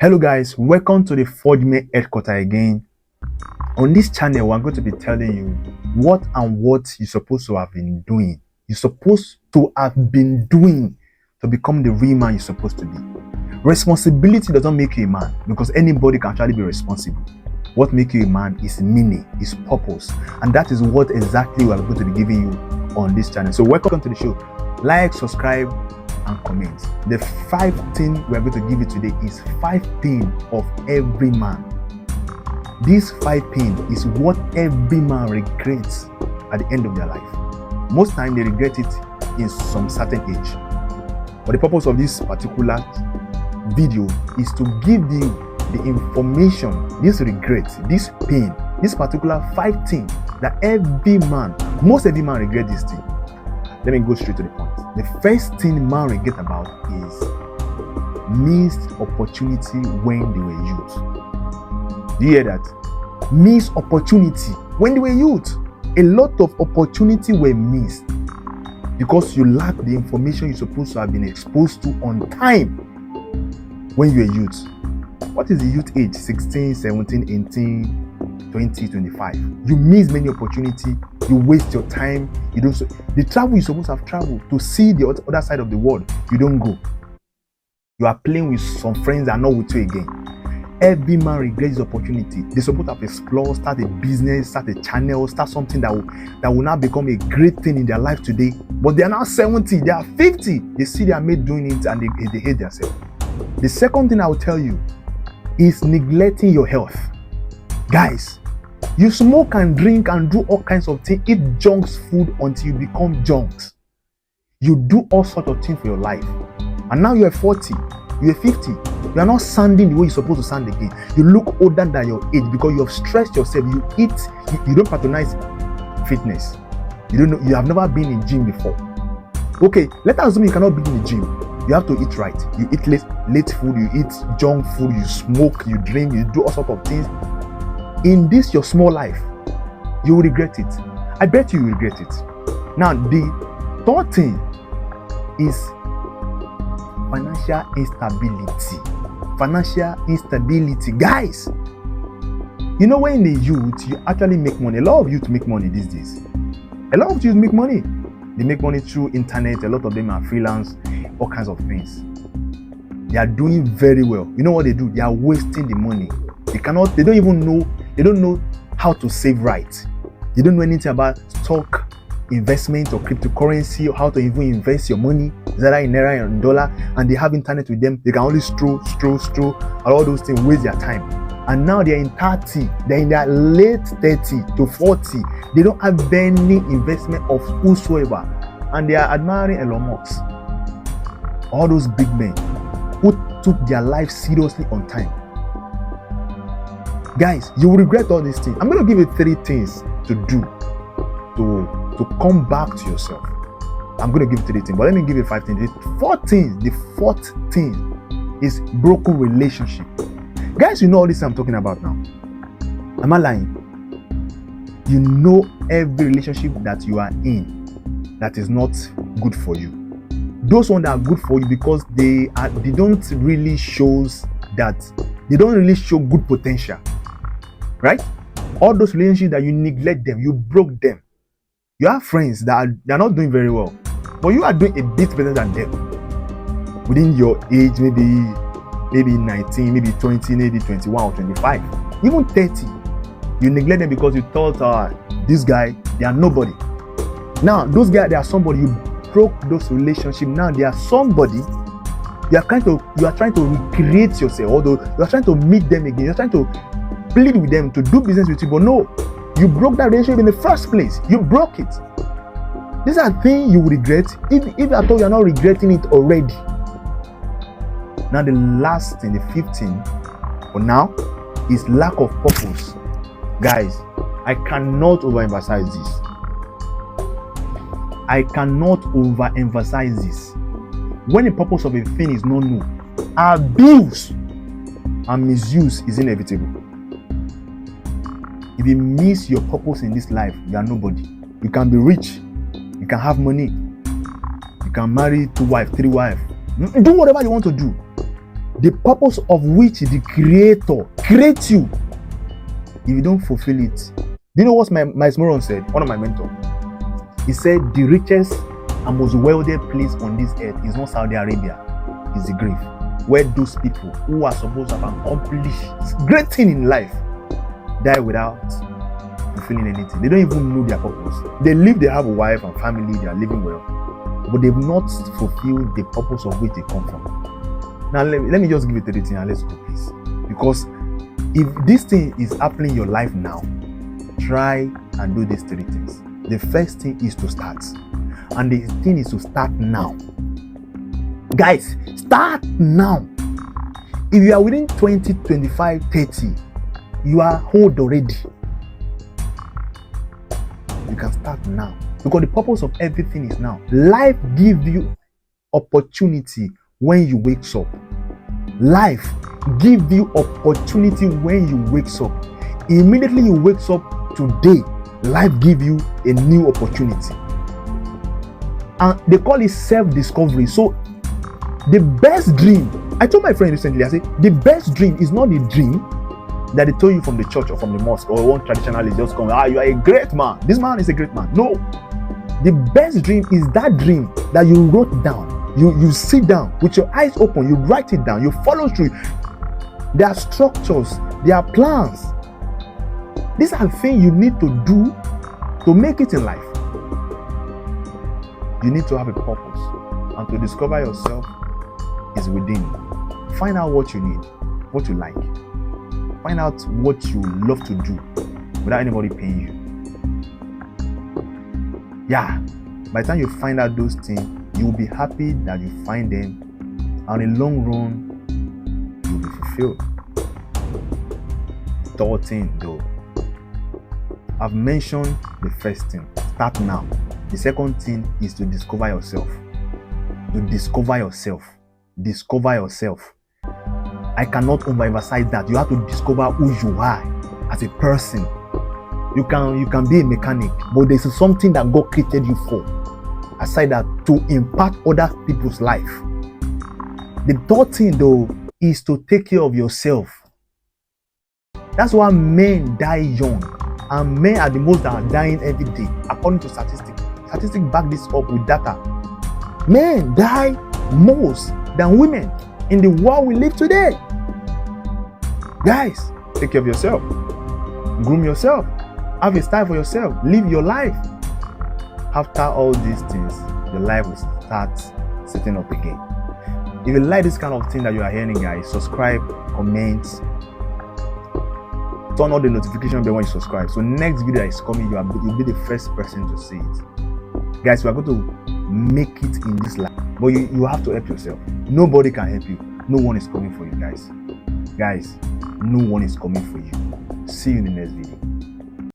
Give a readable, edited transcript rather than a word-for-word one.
Hello guys, welcome to the Forge Me headquarters again. On this channel, we're going to be telling you what you're supposed to have been doing. You're supposed to have been doing to become the real man you're supposed to be. Responsibility doesn't make you a man because anybody can actually be responsible. What makes you a man is meaning, is purpose. And that is what exactly we're going to be giving you on this channel. So welcome to the show. Like, subscribe, and comment. The 5 things we are going to give you today is 5 things of every man. These 5 things is what every man regrets at the end of their life. Most time they regret it in some certain age. But the purpose of this particular video is to give you the information, this regret, this pain, this particular 5 things that most every man regret this thing. Let me go straight to the point. The first thing man regret about is missed opportunity when they were youth. Do you hear that? Missed opportunity when they were youth. A lot of opportunity were missed because you lack the information you're supposed to have been exposed to on time when you were youth. What is the youth age? 16, 17, 18, 20, 25. You miss many opportunity. You waste your time. You don't. The travel you're supposed to have traveled to see the other side of the world, you don't go. You are playing with some friends that are not with you again. Every man regrets the opportunity. They're supposed to have explored, start a business, start a channel, start something that will now become a great thing in their life today. But they are now 70, they are 50. They see their mate doing it and they hate themselves. The second thing I will tell you is neglecting your health. Guys, you smoke and drink and do all kinds of things, eat junks food until you become junks. You do all sorts of things for your life. And now you're 40, you're 50. You are not sounding the way you're supposed to sound again. You look older than your age because you have stressed yourself. You eat, you don't patronize fitness. You don't know, you have never been in gym before. Okay, let us assume you cannot be in the gym. You have to eat right. You eat late food, you eat junk food, you smoke, you drink, you do all sorts of things. In this your small life, you will regret it. I bet you will regret it. Now, the third thing is financial instability. Financial instability. Guys, you know when in the youth, you actually make money. A lot of youth make money these days. A lot of youth make money. They make money through internet. A lot of them are freelance, all kinds of things. They are doing very well. You know what they do? They are wasting the money. They don't know how to save right. They don't know anything about stock investment or cryptocurrency or how to even invest your money, either in naira or in dollar, and they have internet with them. They can only stroll, and all those things, waste their time. And now they're in 30, they're in their late 30 to 40. They don't have any investment of whosoever. And they are admiring Elon Musk. All those big men who took their life seriously on time. Guys, you will regret all these things. I'm going to give you 3 things to do to come back to yourself. I'm going to give you 3 things, but let me give you 5 things. The fourth thing is broken relationship. Guys, you know all this I'm talking about now. Am I lying? You know every relationship that you are in that is not good for you. Those ones that are good for you because they don't really show good potential. Right? All those relationships that you neglect them, you broke them. You have friends that are not doing very well, but you are doing a bit better than them. Within your age, maybe 19, maybe 20, maybe 21 or 25, even 30. You neglect them because you thought, this guy, they are nobody. Now, those guys, they are somebody. You broke those relationships. Now they are somebody. You are trying to recreate yourself, although you are trying to meet them again. You are trying to plead with them to do business with you, but no, you broke that relationship in the first place. You broke it. These are things you regret if at all you are not regretting it already. Now the last thing, the 15th for now, is lack of purpose. Guys, I cannot overemphasize this. I cannot overemphasize this. When the purpose of a thing is not known, abuse and misuse is inevitable. If you miss your purpose in this life, you are nobody. You can be rich, you can have money, you can marry 2 wives, 3 wives, do whatever you want to do. the purpose of which the Creator creates you. If you don't fulfill it, do you know what Miles Moron said? One of my mentors. He said the richest and most wealthy place on this earth is not Saudi Arabia, it's the grave, where those people who are supposed to have accomplished great thing in life die without fulfilling anything. They don't even know their purpose. They live, they have a wife and family, they are living well, but they've not fulfilled the purpose of which they come from. Now let me just give it 30 and let's go, please. Because if this thing is happening in your life now, try and do these 3 things. The first thing is to start, and the thing is to start now. Guys, start now. If you are within 20, 25, 30, you are old already. You can start now, because the purpose of everything is now. Life gives you opportunity when you wake up. Life gives you opportunity when you wake up. Immediately you wake up today, life gives you a new opportunity. And they call it self-discovery. So the best dream, I told my friend recently, I said, the best dream is not the dream that they told you from the church or from the mosque, or one traditionalist just come, you are a great man. This man is a great man. No. The best dream is that dream that you wrote down. You sit down with your eyes open, you write it down, you follow through. There are structures, there are plans. These are things you need to do to make it in life. You need to have a purpose, and to discover yourself is within. Find out what you need, what you like. Find out what you love to do without anybody paying you. Yeah, by the time you find out those things, you will be happy that you find them, and in the long run, you'll be fulfilled. Third thing though, I've mentioned the first thing, start now. The second thing is to discover yourself. To discover yourself. Discover yourself. I cannot overemphasize that. You have to discover who you are as a person. You can be a mechanic, but there's something that God created you for. Aside that, to impact other people's life. The third thing though is to take care of yourself. That's why men die young, and men are the most that are dying every day, according to statistics. Statistics back this up with data. Men die most than women in the world we live today. Guys, take care of yourself. Groom yourself. Have a style for yourself. Live your life. After all these things, your life will start setting up again. If you like this kind of thing that you are hearing, guys, subscribe, comment, turn on the notification bell when you subscribe. So next video that is coming, you'll be the first person to see it. Guys, we are going to make it in this life, but you have to help yourself. Nobody can help you. No one is coming for you, guys. Guys, no one is coming for you. See you in the next video.